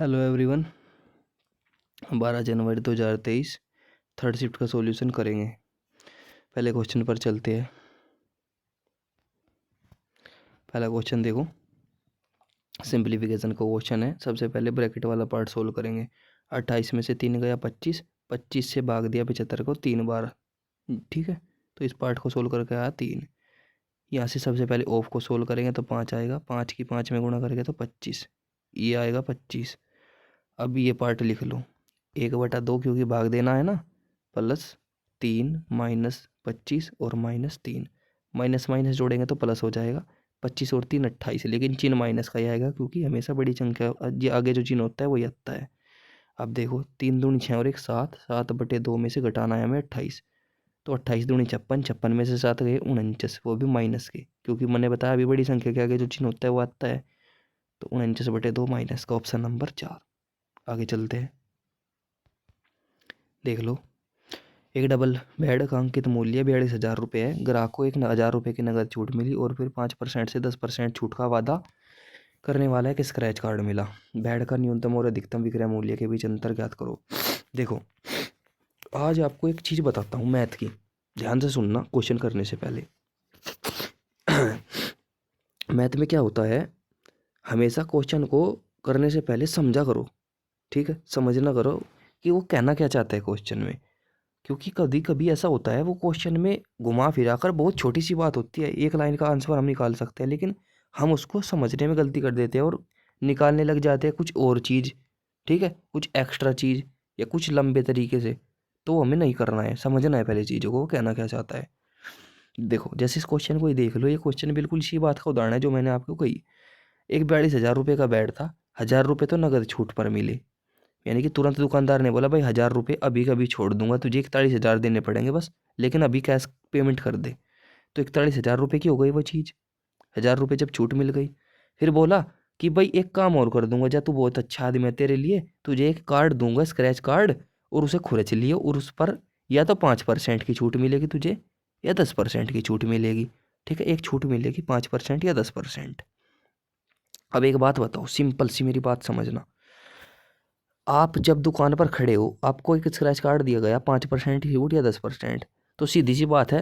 Hello everyone. 12 जनवरी 2023 third shift का solution करेंगे। पहले क्वेश्चन पर चलते हैं। पहला क्वेश्चन देखो, सिंप्लीफिकेशन का क्वेश्चन है। सबसे पहले ब्रैकेट वाला पार्ट सोल्व करेंगे। 28 में से 3 गया 25, 25 से भाग दिया 75 को 3 बार। ठीक है, तो इस पार्ट को सोल्व करके आया 3। यहाँ से सबसे पहले ऑफ को सोल्व करेंगे तो 5 आएगा, 5 की 5 में गुणा करेंगे तो 25, ये आएगा 25। अब ये पार्ट लिख लो, 1/2 क्योंकि भाग देना है ना, प्लस 3 माइनस 25 और माइनस 3, माइनस माइनस जोड़ेंगे तो प्लस हो जाएगा। 25 और 3 28, लेकिन चिन्ह माइनस का ही आएगा क्योंकि हमेशा बड़ी संख्या ये आगे जो चिन्ह होता है वही आता है। अब देखो 3 दूनी 6 और 1 7, 7/2 में से घटाना है हमें 28, तो 28 दूनी 56, 56 में से 7 गए 49, वो भी माइनस के, क्योंकि मैंने बताया अभी बड़ी संख्या के आगे जो चिन्ह होता है वो आता है। तो 49/2 माइनस का, ऑप्शन नंबर 4। आगे चलते हैं, देख लो। एक डबल बेड का अंकित मूल्य 42,000 रुपये है। ग्राहक को 1,000 रुपये की नगद छूट मिली और फिर 5% से 10% छूट का वादा करने वाला एक स्क्रैच कार्ड मिला। बेड का न्यूनतम और अधिकतम विक्रय मूल्य के बीच अंतर ज्ञात करो। देखो, आज आपको एक चीज़ बताता हूँ मैथ की, ध्यान से सुनना क्वेश्चन करने से पहले। मैथ में क्या होता है, हमेशा क्वेश्चन को करने से पहले समझा करो। ठीक है, समझना करो कि वो कहना क्या चाहता है क्वेश्चन में, क्योंकि कभी कभी ऐसा होता है वो क्वेश्चन में घुमा फिरा कर बहुत छोटी सी बात होती है, एक लाइन का आंसर हम निकाल सकते हैं, लेकिन हम उसको समझने में गलती कर देते हैं और निकालने लग जाते हैं कुछ और चीज़। ठीक है, कुछ एक्स्ट्रा चीज़ या कुछ लंबे तरीके से, तो हमें नहीं करना है, समझना है पहले चीज़ों को वो कहना क्या चाहता है। देखो, जैसे इस क्वेश्चन को ही देख लो, ये क्वेश्चन बिल्कुल इसी बात का उदाहरण है जो मैंने आपको कही। एक 42,000 रुपये का बेड था, 1,000 रुपये तो नगद छूट पर मिले, यानी कि तुरंत दुकानदार ने बोला भाई 1,000 रुपये अभी कभी छोड़ दूंगा, तुझे 41,000 देने पड़ेंगे बस, लेकिन अभी कैश पेमेंट कर दे। तो 41,000 रुपये की हो गई वो चीज़, 1,000 रुपये जब छूट मिल गई। फिर बोला कि भाई एक काम और कर दूंगा, जा तू बहुत अच्छा आदमी है, तेरे लिए तुझे एक कार्ड दूंगा, स्क्रैच कार्ड, और उसे खुरच लिए, और उस पर या तो 5% की छूट मिलेगी तुझे या 10% की छूट मिलेगी। ठीक है, एक छूट मिलेगी 5% या 10%। अब एक बात बताओ, सिंपल सी मेरी बात समझना। आप जब दुकान पर खड़े हो, आपको एक स्क्रैच कार्ड दिया गया 5% की छूट या 10%, तो सीधी सी बात है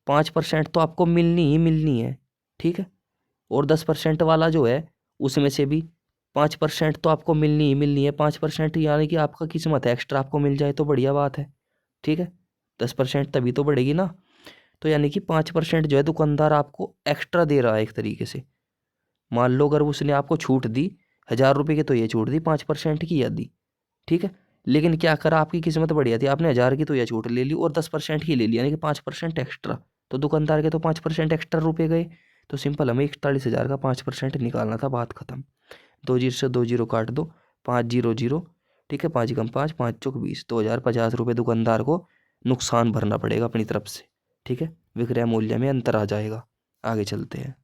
5% तो आपको मिलनी ही मिलनी है। ठीक है, और 10% वाला जो है उसमें से भी 5% तो आपको मिलनी ही मिलनी है। 5% यानी कि आपका किस्मत है, एक्स्ट्रा आपको मिल जाए तो बढ़िया बात है। ठीक है, 10% तभी तो बढ़ेगी ना। तो यानी कि 5% जो है दुकानदार आपको एक्स्ट्रा दे रहा है एक तरीके से। मान लो अगर उसने आपको छूट दी 1,000 रुपये की, तो ये छूट दी 5% की या दी। ठीक है, लेकिन क्या करा, आपकी किस्मत बढ़िया थी, आपने 1,000 की तो यह छूट ले ली और 10% की ले ली, यानी कि 5% एक्स्ट्रा। तो दुकानदार के तो 5% एक्स्ट्रा रुपए गए। तो सिंपल, हमें 41,000 का 5% निकालना था, बात खत्म। 2 जीरो से 2 जीरो काट दो, 5 जीरो जीरो। ठीक है, 5 कम 5, 5 चौक 20, 2,050 रुपये दुकानदार को नुकसान भरना पड़ेगा अपनी तरफ से। ठीक है, विक्रय मूल्य में अंतर आ जाएगा। आगे चलते हैं,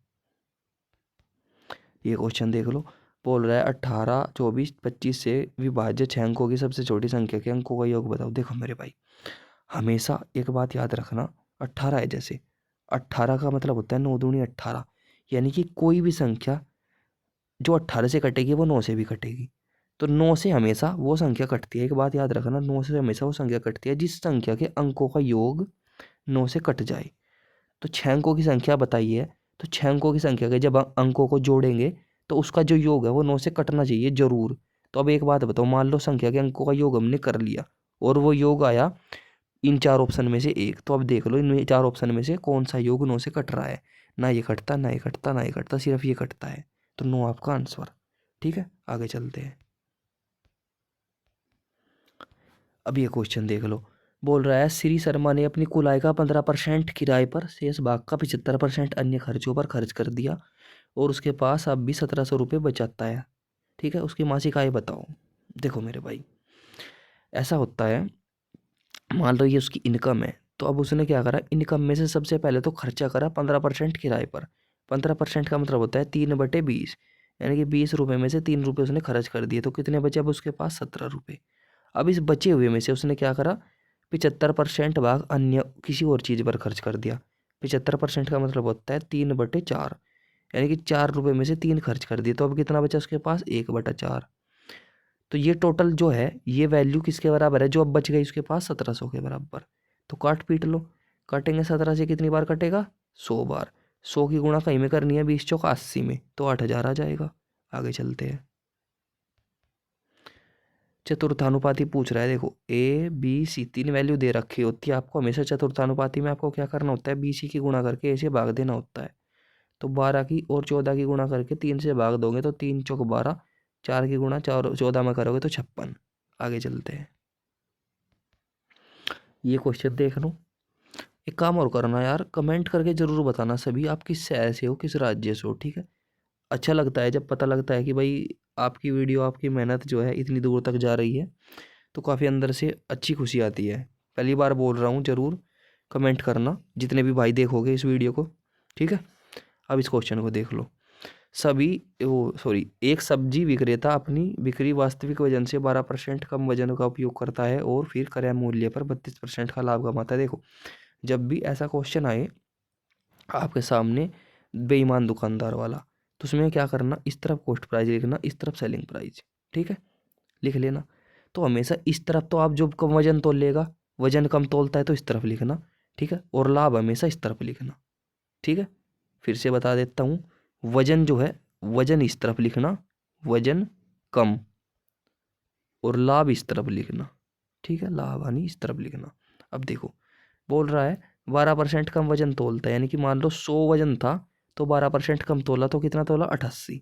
ये क्वेश्चन देख लो। बोल रहा है 18, 24, 25 से विभाज्य 6 अंकों की सबसे छोटी संख्या के अंकों का योग बताओ। देखो मेरे भाई, हमेशा एक बात याद रखना, 18 है, जैसे 18 का मतलब होता है 9 दूनी 18, यानी कि कोई भी संख्या जो 18 से कटेगी वो 9 से भी कटेगी। तो 9 से हमेशा वो संख्या कटती है, एक बात याद रखना, 9 से हमेशा वो संख्या कटती है जिस संख्या के अंकों का योग 9 से कट जाए। तो 6 अंकों की संख्या बताइए, तो 6 अंकों की संख्या के जब अंकों को जोड़ेंगे तो उसका जो योग है वो 9 से कटना चाहिए जरूर। तो अब एक बात बताओ, मान लो संख्या के अंकों का योग हमने कर लिया और वो योग आया इन 4 ऑप्शन में से एक, तो अब देख लो इन 4 ऑप्शन में से कौन सा योग 9 से कट रहा है। ना ये कटता, ना ये कटता, ना ये कटता, सिर्फ ये कटता है। तो 9 आपका आंसर। ठीक है, आगे चलते हैं। अब ये क्वेश्चन देख लो। बोल रहा है श्री शर्मा ने अपनी कुल आय का 15% किराए पर, शेष भाग का 75% अन्य खर्चों पर खर्च कर दिया और उसके पास अब भी 1,700 रुपये बचाता है। ठीक है, उसकी मासिक आय बताओ। देखो मेरे भाई, ऐसा होता है, मान लो ये उसकी इनकम है, तो अब उसने क्या करा, इनकम में से सबसे पहले तो खर्चा करा 15% किराए पर। 15% का मतलब होता है 3/20, यानी कि 20 रुपये में से 3 रुपये उसने खर्च कर दिए, तो कितने बचे अब उसके पास 17 रुपये। अब इस बचे हुए में से उसने क्या करा, 75% भाग अन्य किसी और चीज़ पर खर्च कर दिया। 75% का मतलब होता है 3/4, यानी कि 4 रुपये में से 3 खर्च कर दिए, तो अब कितना बचा उसके पास, 1/4। तो ये टोटल जो है ये वैल्यू किसके बराबर है, जो अब बच गई उसके पास 1700 के बराबर। तो काट पीट लो, काटेंगे 17 से कितनी बार कटेगा, 100 बार। 100 की गुणा कहीं में करनी है, 20 चौक 80 में, तो 8000 आ जाएगा। आगे चलते हैं। चतुर्थानुपाती पूछ रहा है, देखो ए बी सी 3 वैल्यू दे रखी होती है आपको। हमेशा चतुर्थानुपाती में आपको क्या करना होता है, बी सी की गुणा करके ए से भाग देना होता है। तो 12 की और 14 की गुणा करके 3 से भाग दोगे तो 3 चौक 12, 4 की गुणा 14 में करोगे तो 56। आगे चलते हैं। ये क्वेश्चन देख लो। एक काम और करना यार, कमेंट करके जरूर बताना सभी आप किस शहर से हो, किस राज्य से हो, ठीक है। अच्छा लगता है जब पता लगता है कि भाई आपकी वीडियो, आपकी मेहनत जो है इतनी दूर तक जा रही है, तो काफ़ी अंदर से अच्छी खुशी आती है। पहली बार बोल रहा हूँ, ज़रूर कमेंट करना जितने भी भाई देखोगे इस वीडियो को, ठीक है। अब इस क्वेश्चन को देख लो। एक सब्जी विक्रेता अपनी बिक्री वास्तविक वजन से 12% कम वजन का उपयोग करता है और फिर क्रय मूल्य पर 32% का लाभ कमाता है। देखो, जब भी ऐसा क्वेश्चन आए आपके सामने, बेईमान दुकानदार वाला, तो उसमें क्या करना, इस तरफ कॉस्ट प्राइस लिखना, इस तरफ सेलिंग प्राइस, ठीक है, लिख लेना। तो हमेशा इस तरफ तो आप जो कम वजन तोल लेगा, वजन कम तोलता है तो इस तरफ लिखना, ठीक है, और लाभ हमेशा इस तरफ लिखना, ठीक है। फिर से बता देता हूँ, वजन जो है, वजन इस तरफ लिखना, वजन कम, और लाभ इस तरफ लिखना, ठीक है, लाभ हानि इस तरफ लिखना। अब देखो, बोल रहा है 12% कम वजन तोलता है, यानी कि मान लो 100 वजन था तो 12% कम तोला तो कितना तोला, 88।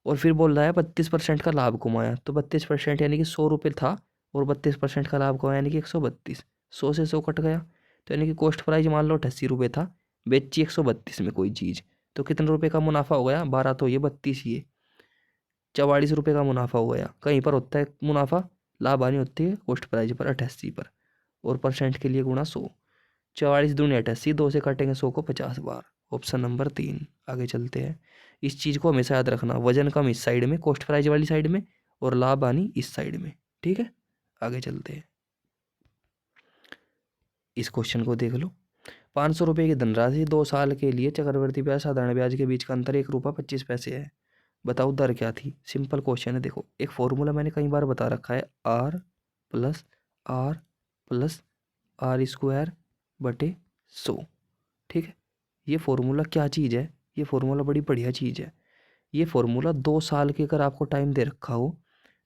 और फिर बोल रहा है 32% का लाभ कमाया, तो 32% यानी कि 100 रुपये था, और 32% का लाभ कमाया यानी कि 132। 100 से 100 कट गया, तो यानी कि कॉस्ट प्राइस मान लो 88 रुपये था, बेची 132 में कोई चीज़, तो कितने रुपए का मुनाफा हो गया, 12 तो ये 32 ये 44 रुपये का मुनाफा हो गया। कहीं पर होता है मुनाफा, लाभ हानि होती है कॉस्ट प्राइस पर 88 पर, और परसेंट के लिए गुणा 100। 44 दूनी 88, 2 से काटेंगे 100 को 50 बार। Option number 3। आगे चलते हैं। इस चीज़ को हमेशा याद रखना, वजन कम इस साइड में, कॉस्ट प्राइस वाली साइड में, और लाभ हानि इस साइड में, ठीक है। आगे चलते हैं। इस क्वेश्चन को देख लो। 500 रुपये की धनराशि 2 साल के लिए चक्रवृद्धि ब्याज साधारण ब्याज के बीच का अंतर 1 रुपया 25 पैसे है। बताओ दर क्या थी। सिंपल क्वेश्चन है। देखो, एक फॉर्मूला मैंने कई बार बता रखा है, आर प्लस आर स्क्वायर बटे 100, ठीक है। ये फॉर्मूला क्या चीज़ है, ये फॉर्मूला बड़ी बढ़िया चीज़ है। ये फॉर्मूला 2 साल के अगर आपको टाइम दे रखा हो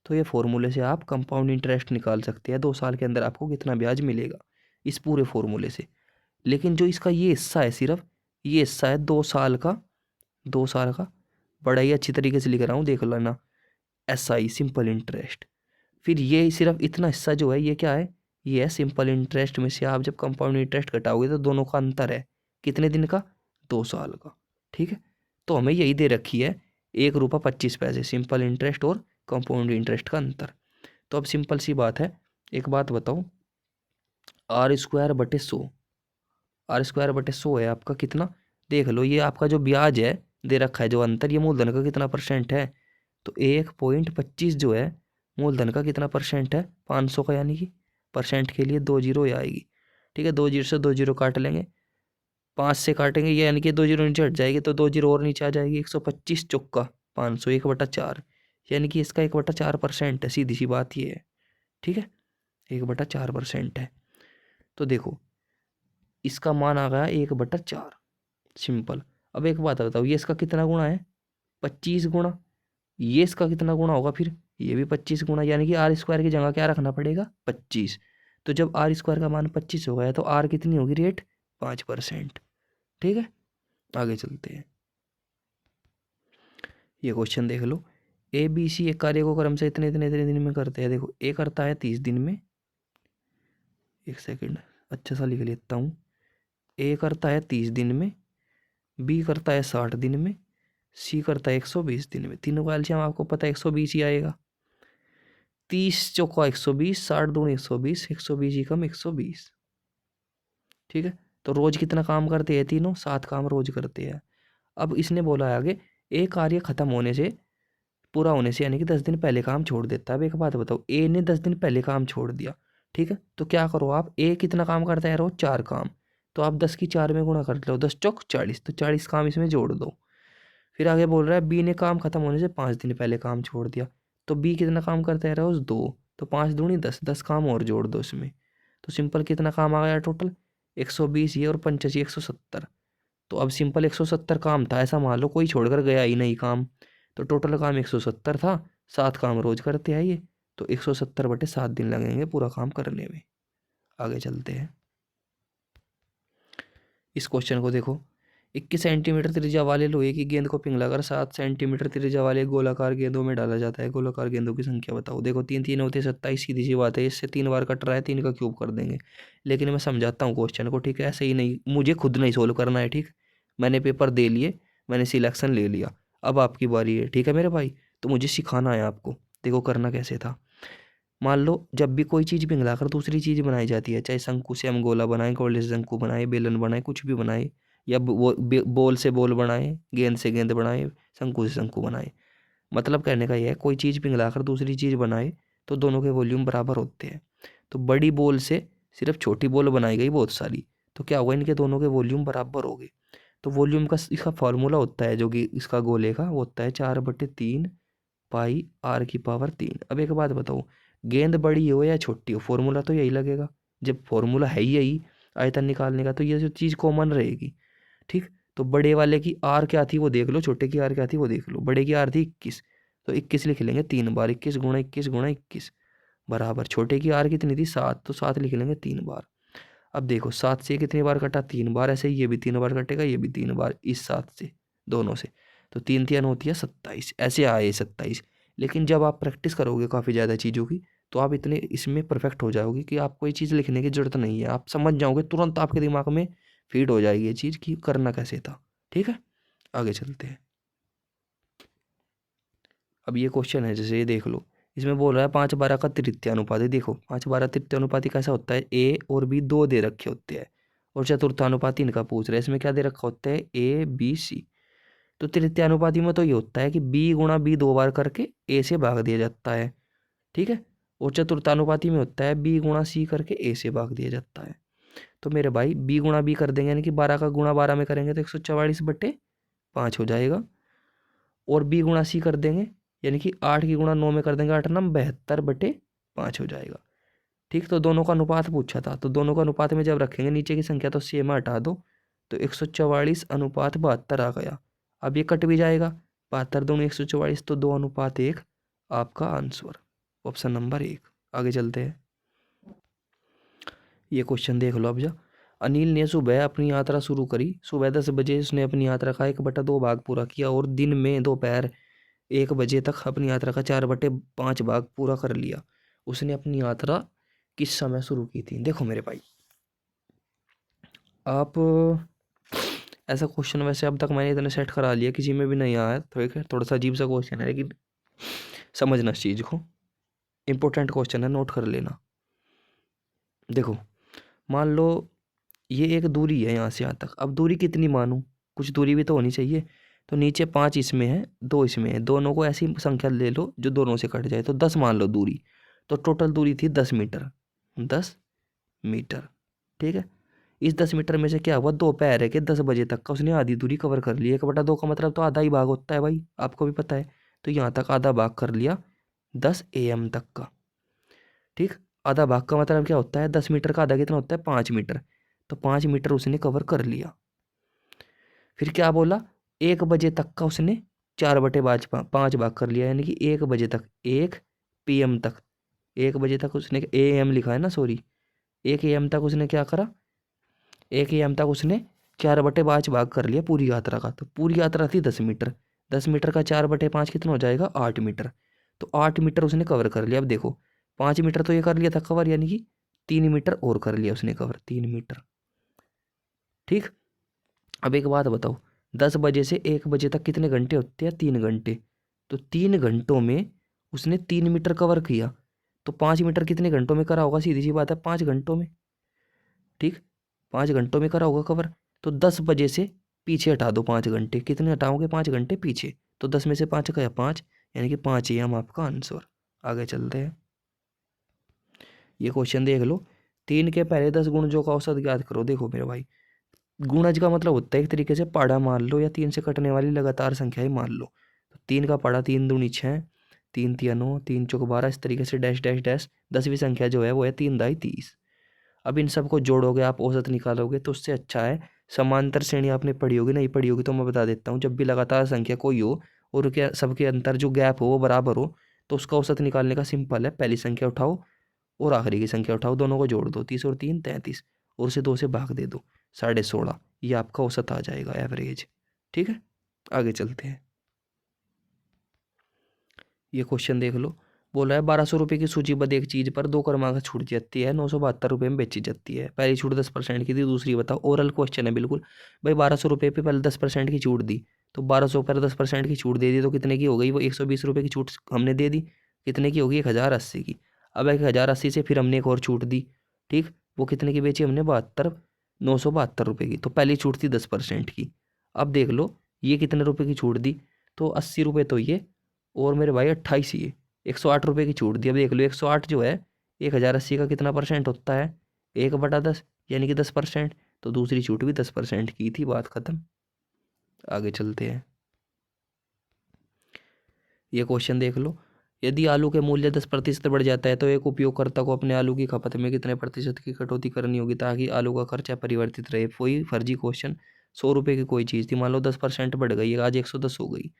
तो ये फॉर्मूले से आप कंपाउंड इंटरेस्ट निकाल सकते हैं, 2 साल के अंदर आपको कितना ब्याज मिलेगा इस पूरे फॉर्मूले से। लेकिन जो इसका ये हिस्सा है, सिर्फ ये हिस्सा है 2 साल का, 2 साल का, बड़ा ही अच्छी तरीके से लिख रहा हूँ, देख लेना, SI सिंपल इंटरेस्ट। फिर ये सिर्फ इतना हिस्सा जो है ये क्या है, ये है सिंपल इंटरेस्ट में से आप जब कंपाउंड इंटरेस्ट घटाओगे तो दोनों का अंतर है कितने दिन का, 2 साल का, ठीक है। तो हमें यही दे रखी है, 1 रुपया 25 पैसे सिंपल इंटरेस्ट और कंपाउंड इंटरेस्ट का अंतर। तो अब सिंपल सी बात है, एक बात बताओ, आर स्क्वायर बटे 100, आर स्क्वायर बटे 100 है आपका कितना, देख लो, ये आपका जो ब्याज है दे रखा है, जो अंतर, ये मूलधन का कितना परसेंट है, तो 1.25 जो है मूलधन का कितना परसेंट है, 500 का, यानी कि परसेंट के लिए 2 जीरो ये आएगी, ठीक है। 2 जीरो से 2 जीरो काट लेंगे, 5 से काटेंगे ये, यानी कि 2 जीरो नीचे हट जाएगी, तो 2 जीरो और नीचे आ जाएगी, 125 चौका 500, 1/4, यानी कि इसका 1/4% है, सीधी सी बात ये है, ठीक है, 1/4% है। तो देखो, इसका मान आ गया 1/4, सिंपल। अब एक बात बताओ, ये इसका कितना गुणा है, 25 गुणा, ये इसका कितना गुणा होगा, फिर ये भी 25 गुणा, यानी कि आर स्क्वायर की जगह क्या रखना पड़ेगा, 25। तो जब आर स्क्वायर का मान 25 हो गया तो आर कितनी होगी रेट, 5%, ठीक है। आगे चलते हैं। ये क्वेश्चन देख लो। ABC एक कार्य को क्रम से इतने इतने इतने दिन में करते हैं। देखो, ए करता है 30 दिन में, एक सेकेंड अच्छा सा लिख लेता हूँ, ए करता है 30 दिन में, बी करता है 60 दिन में, सी करता है 120 दिन में। तीनों का एलसीएम आपको पता है 120 ही आएगा। 30 चौका 120, 60 दूनी 120, 120 ही कम 120, ठीक है। तो रोज कितना काम करते हैं तीनों, 7 काम रोज करते हैं। अब इसने बोला है आगे, एक कार्य खत्म होने से, पूरा होने से, यानी कि 10 दिन पहले काम छोड़ देता है। अब एक बात बताओ, ए ने 10 दिन पहले काम छोड़ दिया, ठीक है, तो क्या करो आप, ए कितना काम करता है रोज, 4 काम, तो आप 10 की 4 में गुणा कर लो, 10 चौक 40, तो 40 काम इसमें जोड़ दो। फिर आगे बोल रहा है बी ने काम खत्म होने से 5 दिन पहले काम छोड़ दिया, तो बी कितना काम करता है रोज 2, तो 5 दूनी 10, 10 काम और जोड़ दो इसमें, तो सिंपल कितना काम आ गया टोटल 120 ये और 85 170। तो अब सिंपल 170 काम था, ऐसा मान लो कोई छोड़कर गया ही नहीं काम, तो टोटल काम 170 था, 7 काम रोज करते हैं ये, तो 170/7 दिन लगेंगे पूरा काम करने में। आगे चलते हैं, इस क्वेश्चन को देखो। 21 सेंटीमीटर त्रिज्या वाले लोहे की गेंद को पिघलाकर 7 सेंटीमीटर त्रिज्या वाले गोलाकार गेंदों में डाला जाता है, गोलाकार गेंदों की संख्या बताओ। देखो 3 3 होते 27, सीधी सी बात है, इससे 3 बार कट रहा है, 3 का क्यूब कर देंगे। लेकिन मैं समझाता हूँ क्वेश्चन को, ठीक है, ऐसे ही नहीं, मुझे खुद नहीं सोल्व करना है, ठीक। मैंने पेपर दे लिए, मैंने सिलेक्शन ले लिया, अब आपकी बारी है, ठीक है मेरे भाई। तो मुझे सिखाना है आपको, देखो करना कैसे था। मान लो जब भी कोई चीज़ पिघलाकर दूसरी चीज़ बनाई जाती है, चाहे शंकु से हम गोला बनाएं, गोले से शंकु बनाए, बेलन बनाए, कुछ भी बनाए, या बॉल से बॉल बनाए, गेंद से गेंद बनाए, शंकु से शंकु बनाए, मतलब कहने का यह है कोई चीज़ पिघलाकर दूसरी चीज़ बनाए तो दोनों के वॉल्यूम बराबर होते हैं। तो बड़ी बॉल से सिर्फ छोटी बॉल बनाई गई बहुत सारी, तो क्या होगा, इनके दोनों के वॉल्यूम बराबर हो गए। तो वॉल्यूम का इसका फॉर्मूला होता है जो कि इसका गोले का, वो होता है 4/3 पाई r⁻3। अब एक बात बताओ, गेंद बड़ी हो या छोटी हो, फॉर्मूला तो यही लगेगा। जब फॉर्मूला है ही यही आयतन निकालने का, तो ये जो चीज़ कॉमन रहेगी, ठीक। तो बड़े वाले की आर क्या थी वो देख लो, छोटे की आर क्या थी वो देख लो। बड़े की आर थी 21, तो 21 लिख लेंगे 3 बार, 21 गुणा 21 गुणा 21 बराबर, छोटे की आर कितनी थी 7, तो 7 लिख लेंगे 3 बार। अब देखो 7 से कितनी बार कटा, 3 बार, ऐसे ही ये भी 3 बार कटेगा, ये भी 3 बार, इस 7 से दोनों से, तो 3 3 होती है 27, ऐसे आए 27। लेकिन जब आप प्रैक्टिस करोगे काफ़ी ज़्यादा चीज़ों की, तो आप इतने इसमें परफेक्ट हो जाओगे कि आपको ये चीज़ लिखने की ज़रूरत नहीं है, आप समझ जाओगे तुरंत, आपके दिमाग में फीड हो जाएगी ये चीज़ कि करना कैसे था, ठीक है। आगे चलते हैं, अब ये क्वेश्चन है, जैसे ये देख लो, इसमें बोल रहा है 5/12 का तृतीय अनुपाती। देखो 5/12 तृतीय अनुपाती कैसा होता है, ए और बी दो दे रखे होते हैं, और चतुर्थानुपाती इनका पूछ रहे हैं, इसमें क्या दे रखा होता है, ए बी सी। तो तृतीय अनुपाती में तो ये होता है कि बी गुणा बी 2 बार करके ए से भाग दिया जाता है, ठीक है। और चतुर्थानुपाती में होता है बी गुणा सी करके ए से भाग दिया जाता है। तो मेरे भाई बी गुणा बी कर देंगे, यानी कि 12 का गुणा 12 में करेंगे तो 144/5 हो जाएगा, और बी गुणा सी कर देंगे, यानी कि 8 की गुणा 9 में कर देंगे, 8 9 72/5 हो जाएगा, ठीक। तो दोनों का अनुपात पूछा था, तो दोनों का अनुपात में जब रखेंगे नीचे की संख्या तो सेम हटा दो, तो 144/72 आ गया। अब ये कट भी जाएगा, 72 दूनी 144, तो 2:1 आपका आंसर, ऑप्शन नंबर 1। आगे चलते हैं, ये क्वेश्चन देख लो अब जा। अनिल ने सुबह अपनी यात्रा शुरू करी, सुबह 10 बजे उसने अपनी यात्रा का 1/2 भाग पूरा किया, और दिन में दोपहर 1 बजे तक अपनी यात्रा का 4/5 भाग पूरा कर लिया। उसने अपनी यात्रा किस समय शुरू की थी। देखो मेरे भाई, आप ऐसा क्वेश्चन वैसे अब तक मैंने इतने सेट करा लिया, किसी में भी नहीं आया, थोड़ा सा अजीब सा क्वेश्चन है, लेकिन समझना इस चीज़ को, इंपॉर्टेंट क्वेश्चन है, नोट कर लेना। देखो मान लो ये एक दूरी है यहाँ से यहाँ तक, अब दूरी कितनी मानूं, कुछ दूरी भी तो होनी चाहिए। तो नीचे 5 इसमें है, 2 इसमें है, दोनों को ऐसी संख्या ले लो जो दोनों से कट जाए, तो 10 मान लो दूरी। तो टोटल दूरी थी 10 मीटर, 10 मीटर, ठीक है। इस 10 मीटर में से क्या हुआ, दोपहर है कि 10 बजे तक का उसने आधी दूरी कवर कर ली। 1/2 का मतलब तो आधा ही भाग होता है भाई, आपको भी पता है। तो यहाँ तक आधा भाग कर लिया 10 AM तक का, ठीक। आधा भाग का मतलब क्या होता है, 10 मीटर का आधा कितना होता है, 5 मीटर। तो 5 मीटर उसने कवर कर लिया। फिर क्या बोला, 1 बजे तक का उसने 4/5 भाग कर लिया, यानी कि 1 बजे तक, 1 PM तक, 1 बजे तक उसने AM लिखा है ना, सॉरी, 1 AM तक उसने क्या करा, 1 AM तक उसने 4/5 भाग कर लिया पूरी यात्रा का। तो पूरी यात्रा थी 10 मीटर, 10 मीटर का 4/5 कितना हो जाएगा, 8 मीटर। तो 8 मीटर उसने कवर कर लिया। अब देखो 5 मीटर तो ये कर लिया था कवर, यानी कि 3 मीटर और कर लिया उसने कवर, 3 मीटर, ठीक। अब एक बात बताओ, 10 बजे से 1 बजे तक कितने घंटे होते हैं, 3 घंटे। तो 3 घंटों में उसने 3 मीटर कवर किया, तो 5 मीटर कितने घंटों में करा होगा, सीधी सी बात है 5 घंटों में, ठीक। 5 घंटों में करा होगा कवर। तो 10 बजे से पीछे हटा दो 5 घंटे, कितने हटाओगे, 5 घंटे पीछे, तो 10 में से 5 गया 5, यानी कि 5 AM आपका आंसर। आगे चलते हैं, ये क्वेश्चन देख लो, 3 के पहले 10 गुणजों का औसत ज्ञात करो। देखो मेरे भाई, गुणज का मतलब होता है एक तरीके से पाड़ा मान लो, या 3 से कटने वाली लगातार संख्याएं मान लो। तो 3 का पाड़ा 3 दूनी 6, 3 तिया 9, 3 चौक 12, इस तरीके से डैश डैश डैश 10वीं संख्या जो है वो है 3 दाई 30। अब इन सबको जोड़ोगे आप, औसत निकालोगे, तो उससे अच्छा है समांतर श्रेणी आपने पढ़ी होगी, नहीं पढ़ी होगी तो मैं बता देता हूँ। जब भी लगातार संख्या कोई हो और क्या सबके अंतर जो गैप हो वो बराबर हो, तो उसका औसत निकालने का सिंपल है, पहली संख्या उठाओ और आखिरी की संख्या उठाओ, दोनों को जोड़ दो, 30 और 3 33, और उसे 2 से भाग दे दो, 16.5। ये आपका औसत आ जाएगा, एवरेज। ठीक है, आगे चलते हैं। ये क्वेश्चन देख लो, बोला है 1200 रुपये की सूचीबद्ध एक चीज पर 2 क्रमांक छूट जाती है, 972 रुपये में बेची जाती है। पहली छूट 10% की थी, दूसरी बताओ। ओरल क्वेश्चन है बिल्कुल भाई। 1200 रुपये पे पहले 10% की छूट दी, तो 1200 पर 10% की छूट दे दी तो कितने की हो गई वो? 120 रुपये की छूट हमने दे दी, कितने की होगी? 1080 की। अब 1080 से फिर हमने एक और छूट दी, ठीक, वो कितने की बेची हमने? 972 रुपये की। तो पहली छूट थी 10% की। अब देख लो ये कितने रुपये की छूट दी, तो 80 रुपये तो ये, और मेरे भाई 28 ये 108 रुपये की छूट दी। अब देख लो 108 जो है 1080 का कितना परसेंट होता है? 1/10, यानी कि 10%। तो दूसरी छूट भी 10% की थी, बात खत्म। आगे चलते हैं। ये क्वेश्चन देख लो, यदि आलू के मूल्य 10% बढ़ जाता है तो एक उपयोगकर्ता को अपने आलू की खपत में कितने प्रतिशत की कटौती करनी होगी ताकि आलू का खर्चा परिवर्तित रहे? कोई फर्जी क्वेश्चन। 100 रुपये की कोई चीज़ थी, मान लो 10% बढ़ गई, आज 110 हो गई,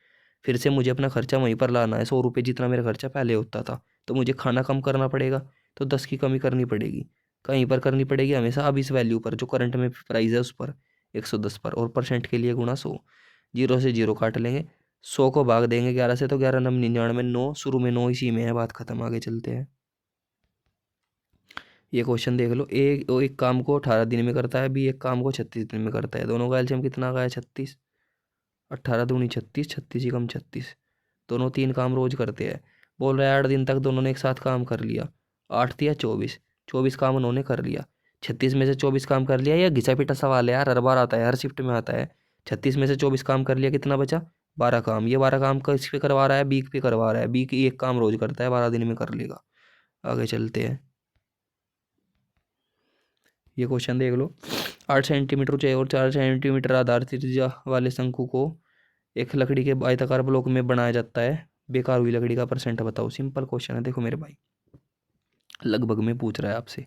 फिर से मुझे अपना खर्चा वहीं पर लाना है, 100 रुपये जितना मेरा खर्चा पहले होता था, तो मुझे खाना कम करना पड़ेगा, तो 10 की कमी करनी पड़ेगी, कहीं पर करनी पड़ेगी हमेशा। अब इस वैल्यू पर जो करंट में प्राइस है उस पर 110 पर, और परसेंट के लिए गुणा 100, 0 से 0 काट लेंगे, 100 को भाग देंगे 11 से, तो 11 9 99, 9 शुरू में 9 इसी में है, बात खत्म। आगे चलते हैं। ये क्वेश्चन देख लो, एक काम को 18 दिन में करता है, बी एक काम को 36 दिन में करता है, दोनों का एलसीएम कितना का है? 36। 18 दूनी 36, 36 कम 36, दोनों 3 काम रोज करते हैं। बोल रहा है 8 दिन तक दोनों ने एक साथ काम कर लिया, 8 दिया 24, 24 काम उन्होंने कर लिया। 36 में से 24 काम कर लिया, या घिसा पिटा सवाल है यार, हर बार आता है, हर शिफ्ट में आता है। 36 में से 24 काम कर लिया, कितना बचा? 12 काम। ये 12 काम किस पे करवा रहा है? बी पे करवा रहा है। बी की एक काम रोज करता है, 12 दिन में कर लेगा। आगे चलते हैं। ये क्वेश्चन देख लो, 8 सेंटीमीटर ऊंचाई और 4 सेंटीमीटर आधार त्रिज्या वाले शंकु को एक लकड़ी के आयताकार ब्लॉक में बनाया जाता है, बेकार हुई लकड़ी का परसेंट बताओ। सिंपल क्वेश्चन है, देखो मेरे भाई, लगभग में पूछ रहा है आपसे।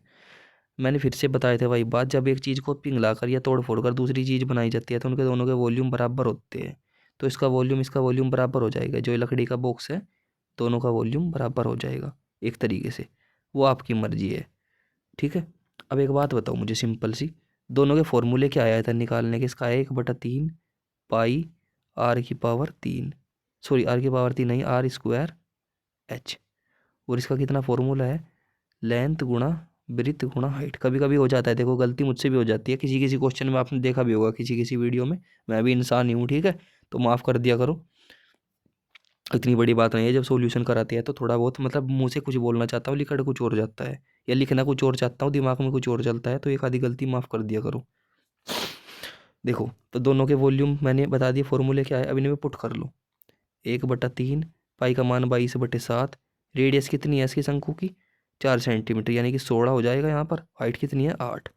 मैंने फिर से बताए थे भाई बात, जब एक चीज़ को पिघला कर या तोड़ फोड़ कर दूसरी चीज़ बनाई जाती है तो उनके दोनों के वॉल्यूम बराबर होते हैं, तो इसका वॉल्यूम बराबर हो जाएगा। जो ये लकड़ी का बॉक्स है, दोनों का वॉल्यूम बराबर हो जाएगा एक तरीके से, वो आपकी मर्जी है। ठीक है, अब एक बात बताओ मुझे सिंपल सी, दोनों के फॉर्मूले क्या आया था निकालने के? इसका 1/3 पाई r⁻3, सॉरी r⁻3 नहीं, r²h, और इसका कितना फॉर्मूला है? लेंथ गुणा ब्रीथ गुणा हाइट। कभी कभी हो जाता है, देखो गलती मुझसे भी हो जाती है, किसी किसी क्वेश्चन में आपने देखा भी होगा, किसी किसी वीडियो में, मैं भी इंसान ही हूँ, ठीक है, तो माफ़ कर दिया करो, इतनी बड़ी बात नहीं है। जब सॉल्यूशन कराते हैं तो थोड़ा बहुत मतलब मुंह से कुछ बोलना चाहता हूँ, लिखना कुछ और जाता है, या लिखना कुछ और चाहता हूँ, दिमाग में कुछ और चलता है, तो एक आधी गलती माफ़ कर दिया करो। देखो, तो दोनों के वॉल्यूम मैंने बता दिए, फॉर्मूले क्या है, अब इन्हें पुट कर लो। 1/3 पाई का मान 22/7, रेडियस कितनी है इसकी शंकु की? 4 सेंटीमीटर, यानी कि 16 हो जाएगा यहाँ पर। हाइट कितनी है? 8,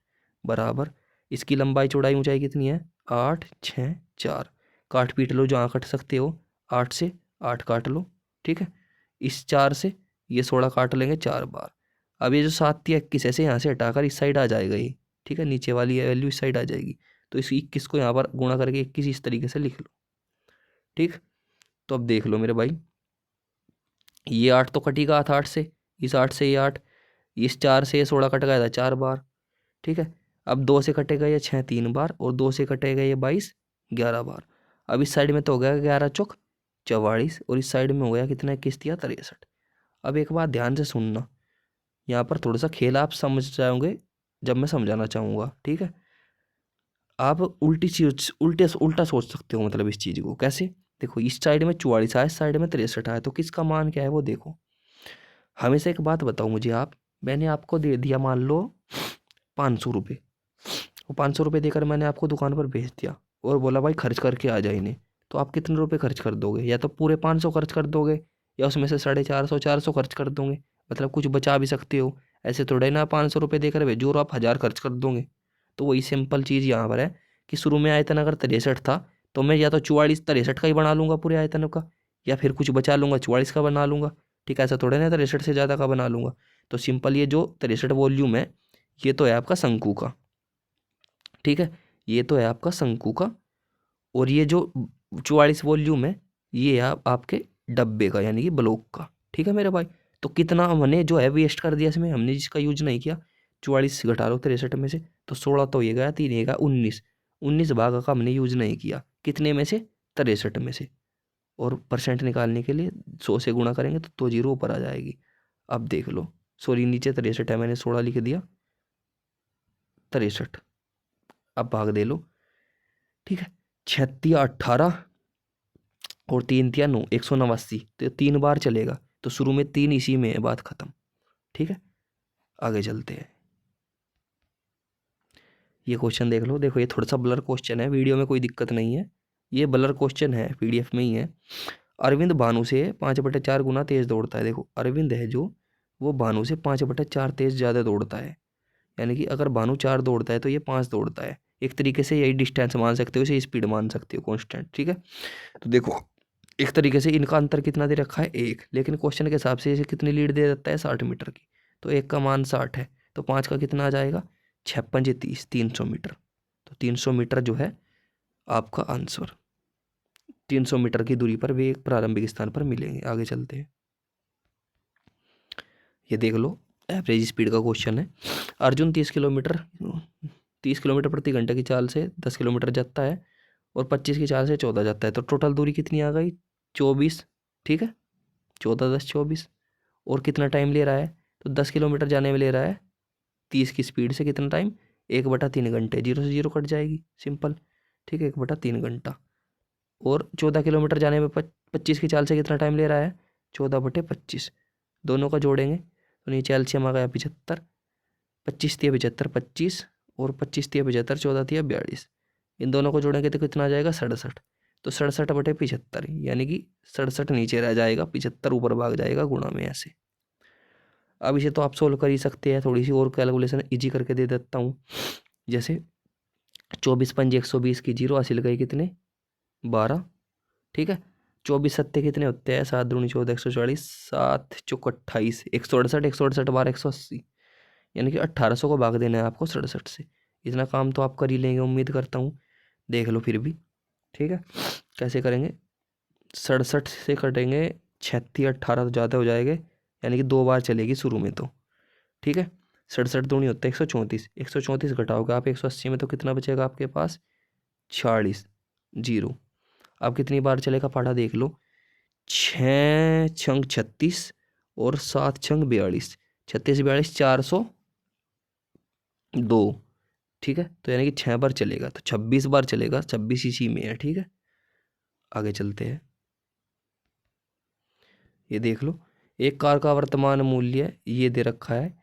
बराबर इसकी लंबाई चौड़ाई ऊंचाई कितनी है? 8 6 4, काट पीट लो जहाँ कट सकते हो, 8 से 8 काट लो, ठीक है। इस 4 से ये 16 काट लेंगे 4 बार। अब ये जो 7 या 21 ऐसे यहाँ से हटाकर इस साइड आ जाएगा ये, ठीक है, नीचे वाली वैल्यू इस साइड आ जाएगी, तो इस 21 को यहाँ पर गुणा करके 21 इस तरीके से लिख लो, ठीक। तो अब देख लो मेरे भाई, ये 8 तो कटेगा था 8 से, इस 8 से ये 8, इस 4 से ये 16 कट गया था 4 बार, ठीक है। अब 2 से कटेगा ये 6 3 बार, और 2 से कटेगा ये 22 11 बार। अब इस साइड में तो हो गया 11 चौक 44, और इस साइड में हो गया कितना? 21 या 63। अब एक बात ध्यान से सुनना, यहाँ पर थोड़ा सा खेल आप समझ जाओगे जब मैं समझाना चाहूँगा, ठीक है। आप उल्टी चीज उल्टा सोच सकते हो, मतलब इस चीज़ को कैसे? देखो, इस साइड में 44 आया, इस साइड में 63 आया, तो किसका मान क्या है वो देखो। हमेशा एक बात बताओ मुझे आप, मैंने आपको दे दिया मान लो 500 रुपये, वो 500 रुपये देकर मैंने आपको दुकान पर भेज दिया और बोला भाई खर्च करके आ जाए इन्हें, तो आप कितने रुपए खर्च कर दोगे? या तो पूरे 500 खर्च कर दोगे, या उसमें से 450 400 खर्च कर दोगे, मतलब कुछ बचा भी सकते हो। ऐसे थोड़े ना 500 रुपये देकर भेजो और आप 1000 खर्च कर दोगे। तो वही सिंपल चीज़ यहाँ पर है कि शुरू में आयतन अगर 63 था, तो मैं या तो 44 63 का ही बना लूंगा पूरे आयतन का, या फिर कुछ बचा लूँगा 44 का बना लूँगा। ठीक है, ऐसा थोड़ा ना 63 से ज़्यादा का बना लूँगा। तो सिंपल ये जो 63 वॉल्यूम है ये तो है आपका शंकु का। ठीक है, ये तो है आपका शंकु का। और ये जो 44 वॉल्यूम है ये है आपके डब्बे का यानी कि ब्लॉक का। ठीक है मेरे भाई, तो कितना हमने जो है वेस्ट कर दिया इसमें, हमने जिसका यूज नहीं किया। 44 घटा लो 63 में से तो 16 तो ये गया, 3 ये गया 19। 19 भाग का हमने यूज नहीं किया, कितने में से 63 में से। और परसेंट निकालने के लिए 100 से गुणा करेंगे तो 2 जीरो ऊपर आ जाएगी। अब देख लो, सॉरी नीचे 63 है, मैंने 16 लिख दिया, 63। अब भाग दे लो। ठीक है, 36 18 और 3 तिया 9, 189। तो 3 बार चलेगा, तो शुरू में 3 इसी में है, बात खत्म। ठीक है, आगे चलते हैं। ये क्वेश्चन देख लो, देखो ये थोड़ा सा ब्लर क्वेश्चन है, वीडियो में कोई दिक्कत नहीं है, ये ब्लर क्वेश्चन है, पीडीएफ में ही है। अरविंद भानु से 5/4 गुना तेज दौड़ता है। देखो अरविंद है जो, वो भानु से 5/4 तेज ज़्यादा दौड़ता है। यानी कि अगर भानु 4 दौड़ता है तो ये 5 दौड़ता है। एक तरीके से यही डिस्टेंस मान सकते हो, इसे स्पीड मान सकते हो कॉन्स्टेंट। ठीक है, तो देखो एक तरीके से इनका अंतर कितना दे रखा है 1, लेकिन क्वेश्चन के हिसाब से इसे कितनी लीड दे देता है 60 मीटर की। तो 1 का मान 60 है, तो 5 का कितना आ जाएगा 56 30, 300 मीटर। तो 300 मीटर जो है आपका आंसर। 300 मीटर की दूरी पर वे एक प्रारंभिक स्थान पर मिलेंगे। आगे चलते हैं, ये देख लो एवरेज स्पीड का क्वेश्चन है। अर्जुन 30 किलोमीटर प्रति घंटे की चाल से 10 किलोमीटर जाता है और 25 की चाल से 14 जाता है। तो टोटल दूरी कितनी आ गई 24। ठीक है, 14 10 24। और कितना टाइम ले रहा है, तो 10 किलोमीटर जाने में ले रहा है 30 की स्पीड से कितना टाइम, 1/3 घंटे। 0 से 0 कट जाएगी, सिंपल। ठीक है, 1/3 घंटा। और 14 किलोमीटर जाने में 25 की चाल से कितना टाइम ले रहा है, 14/25। दोनों का जोड़ेंगे तो नीचे एलसीएम आ गया 75। 25 तिया 75, 25 और 25 तिया 75, 14 तिया 42। इन दोनों को जोड़ेंगे तो कितना आ जाएगा 67। तो 67/75 यानी कि 67 नीचे रह जाएगा, 75 ऊपर भाग जाएगा गुणा में ऐसे। अब इसे तो आप सोल्व कर ही सकते हैं, थोड़ी सी और कैलकुलेशन इजी करके दे देता हूँ। जैसे 24 पंजे 120 की 0 हासिल गई कितने 12। ठीक है, 24 सत्ते कितने होते हैं 7 दूनी 14, 140, 7 चौक 28, 168, 168 12 180। यानी कि 1800 को भाग देना है आपको 67 से। इतना काम तो आप कर ही लेंगे उम्मीद करता हूँ, देख लो फिर भी। ठीक है, कैसे करेंगे, 67 से कटेंगे 36 18 तो ज़्यादा हो जाएंगे, यानी कि 2 बार चलेगी शुरू में तो। ठीक है, 67 दूनी होता है 134, 134 घटाओगे आप 180 में तो कितना बचेगा आपके पास 46 जीरो। अब कितनी बार चलेगा पाठा देख लो, 6 छंग 36 और 7 छंग 42, 36 42 402। ठीक है, तो यानी कि 6 बार चलेगा, तो 26 बार चलेगा, 26 इसी में है। ठीक है, आगे चलते हैं, ये देख लो एक कार का वर्तमान मूल्य ये दे रखा है।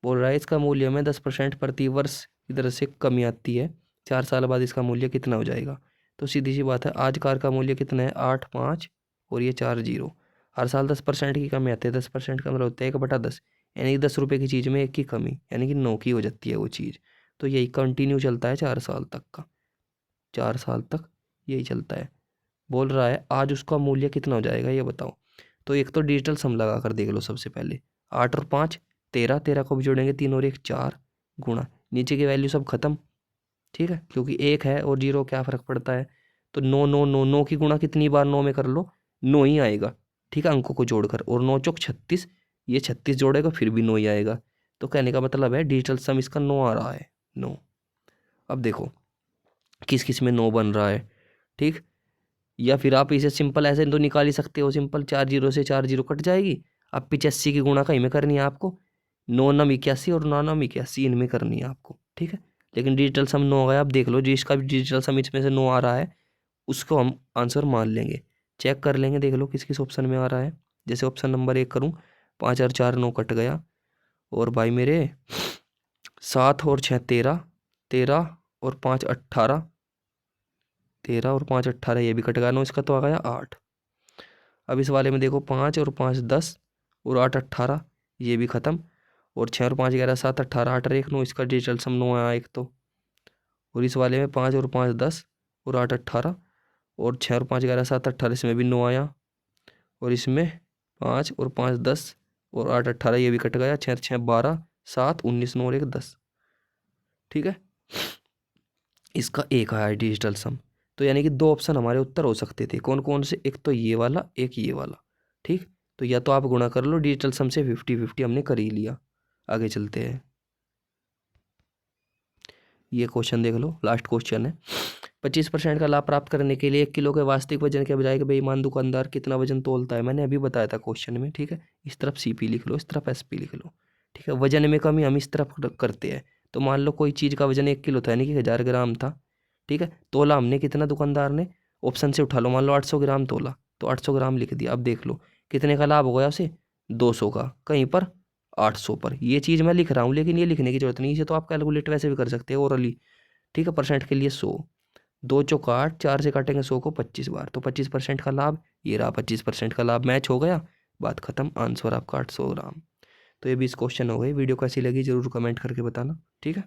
बोल रहा है इसका मूल्य में 10% प्रति वर्ष की दर से कमी आती है, 4 साल बाद इसका मूल्य कितना हो जाएगा। तो सीधी सी बात है, आज कार का मूल्य कितना है 8 5 और ये 4 जीरो। हर साल 10% की कमी आती है, 10% का मतलब होता है 1/10, यानी कि 10 रुपये की चीज़ में 1 की कमी, यानी कि 9 की हो जाती है वो चीज़। तो यही कंटिन्यू चलता है 4 साल तक का, 4 साल तक यही चलता है। बोल रहा है आज उसका मूल्य कितना हो जाएगा ये बताओ। तो एक तो डिजिटल सम लगा कर देख लो सबसे पहले, 8 और 5 13, 13 को भी जोड़ेंगे 3 और 1 4 गुणा, नीचे की वैल्यू सब खत्म। ठीक है, क्योंकि 1 है और 0 क्या फ़र्क पड़ता है। तो 9 9 9 9 की गुणा कितनी बार 9 में कर लो 9 ही आएगा। ठीक है, अंकों को जोड़कर, और 9 चौक 36, ये 36 जोड़ेगा फिर भी 9 ही आएगा। तो कहने का मतलब है डिजिटल सम इसका 9 आ रहा है, 9। अब देखो किस किस में 9 बन रहा है। ठीक, या फिर आप इसे सिंपल ऐसे तो निकाल ही सकते हो, सिंपल 4 जीरो से 4 जीरो कट जाएगी। अब 85 की गुणा कहीं में करनी है आपको, 9 9 81 और 9 9 81 इनमें करनी है आपको। ठीक है, लेकिन डिजिटल सम 9 गया, आप देख लो जिसका भी डिजिटल सम इसमें से 9 आ रहा है उसको हम आंसर मान लेंगे। चेक कर लेंगे, देख लो किस किस ऑप्शन में आ रहा है। जैसे ऑप्शन नंबर 1 करूँ, 5 और 4 9 कट गया, और भाई मेरे 7 और 6 13, 13 और 5 18, 13 और 5 18 ये भी कट गया, 9 इसका तो आ गया 8। अब इस वाले में देखो 5 और 5 10 और 8 18 ये भी ख़त्म, और 6 और 5 11 7 18 8 और 1 9, इसका डिजिटल सम 9 आया एक तो। और इस वाले में 5 और 5 10 और 8 18 और 6 और 5 11 7 18 इसमें भी 9 आया। और इसमें 5 और 5 10 और 8 18, ये भी कट गया, 6 6 12 7 19 9 और 1 10। ठीक है, इसका एक आया डिजिटल सम। तो यानी कि दो ऑप्शन हमारे उत्तर हो सकते थे, कौन कौन से, एक तो ये वाला, एक ये वाला। ठीक, तो या तो आप गुणा कर लो डिजिटल सम से, 50-50 हमने कर ही लिया। आगे चलते हैं, ये क्वेश्चन देख लो, लास्ट क्वेश्चन है। 25% का लाभ प्राप्त करने के लिए 1 किलो के वास्तविक वजन के बजाय बेईमान दुकानदार कितना वजन तोलता है? मैंने अभी बताया था क्वेश्चन में। ठीक है, इस तरफ सीपी लिख लो, इस तरफ एसपी लिख लो। ठीक है, वजन में कमी हम इस तरफ करते हैं। तो मान लो कोई चीज़ का वजन 1 किलो था, यानी कि 1000 ग्राम था। ठीक है, तोला हमने कितना दुकानदार ने, ऑप्शन से उठा लो, मान लो 800 ग्राम तोला, तो 800 ग्राम लिख दिया। अब देख लो कितने का लाभ हो गया उसे, 200 का, कहीं पर 800 पर। ये चीज़ मैं लिख रहा हूँ, लेकिन ये लिखने की जरूरत नहीं, इसे तो आप कैलकुलेट वैसे भी कर सकते हो ओरली। ठीक है, परसेंट के लिए 100, 2 चौक 8, 4 से काटेंगे 100 को 25 बार, तो 25% का लाभ, ये रहा 25% का लाभ, मैच हो गया, बात खत्म, आंसर आपका 800 ग्राम। तो ये 20 क्वेश्चन हो गए। वीडियो कैसी लगी जरूर कमेंट करके बताना। ठीक है।